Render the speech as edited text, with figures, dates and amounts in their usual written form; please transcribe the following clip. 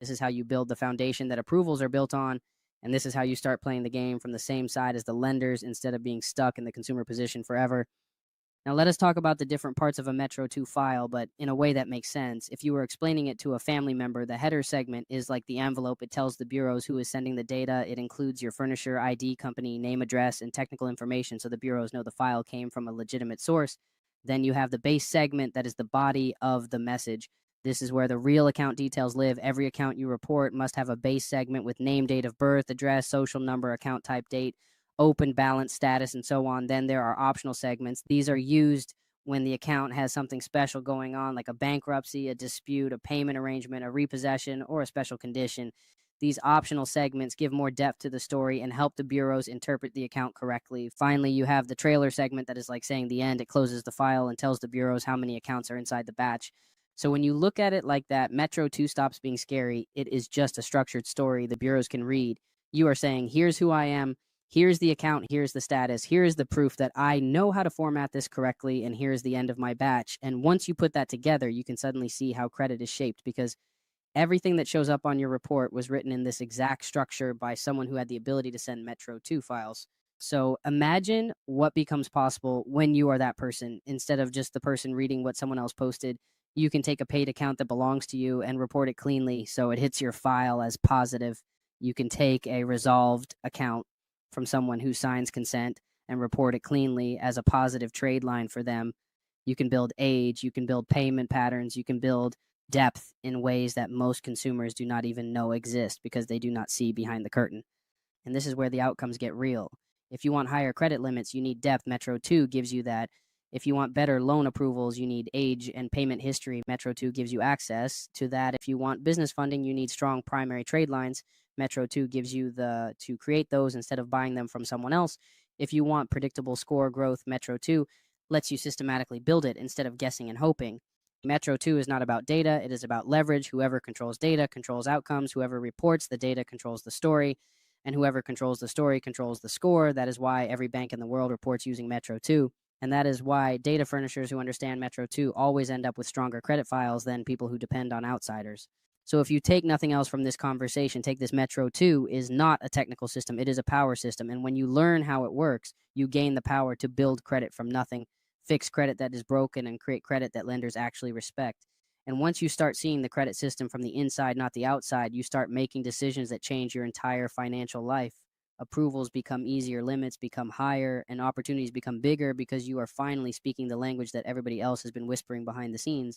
This is how you build the foundation that approvals are built on. And this is how you start playing the game from the same side as the lenders instead of being stuck in the consumer position forever. Now, let us talk about the different parts of a Metro 2 file, but in a way that makes sense. If you were explaining it to a family member, the header segment is like the envelope. It tells the bureaus who is sending the data. It includes your furnisher, ID company, name, address, and technical information so the bureaus know the file came from a legitimate source. Then you have the base segment that is the body of the message. This is where the real account details live. Every account you report must have a base segment with name, date of birth, address, social number, account type, date, open balance status, and so on. Then there are optional segments. These are used when the account has something special going on, like a bankruptcy, a dispute, a payment arrangement, a repossession, or a special condition. These optional segments give more depth to the story and help the bureaus interpret the account correctly. Finally, you have the trailer segment that is like saying the end. It closes the file and tells the bureaus how many accounts are inside the batch. So when you look at it like that, Metro 2 stops being scary. It is just a structured story the bureaus can read. You are saying, here's who I am, here's the account, here's the status, here's the proof that I know how to format this correctly, and here's the end of my batch. And once you put that together, you can suddenly see how credit is shaped because everything that shows up on your report was written in this exact structure by someone who had the ability to send Metro 2 files. So imagine what becomes possible when you are that person. Instead of just the person reading what someone else posted, you can take a paid account that belongs to you and report it cleanly so it hits your file as positive. You can take a resolved account from someone who signs consent and report it cleanly as a positive trade line for them. You can build age, you can build payment patterns, you can build depth in ways that most consumers do not even know exist because they do not see behind the curtain. And this is where the outcomes get real. If you want higher credit limits, you need depth. Metro 2 gives you that. If you want better loan approvals, you need age and payment history. Metro 2 gives you access to that. If you want business funding, you need strong primary trade lines. Metro 2 gives you the to create those instead of buying them from someone else. If you want predictable score growth, Metro 2 lets you systematically build it instead of guessing and hoping. Metro 2 is not about data, it is about leverage. Whoever controls data controls outcomes. Whoever reports the data controls the story. And whoever controls the story controls the score. That is why every bank in the world reports using Metro 2. And that is why data furnishers who understand Metro 2 always end up with stronger credit files than people who depend on outsiders. So if you take nothing else from this conversation, take this Metro 2 is not a technical system, it is a power system. And when you learn how it works, you gain the power to build credit from nothing, fix credit that is broken, and create credit that lenders actually respect. And once you start seeing the credit system from the inside, not the outside, you start making decisions that change your entire financial life. Approvals become easier, limits become higher, and opportunities become bigger because you are finally speaking the language that everybody else has been whispering behind the scenes.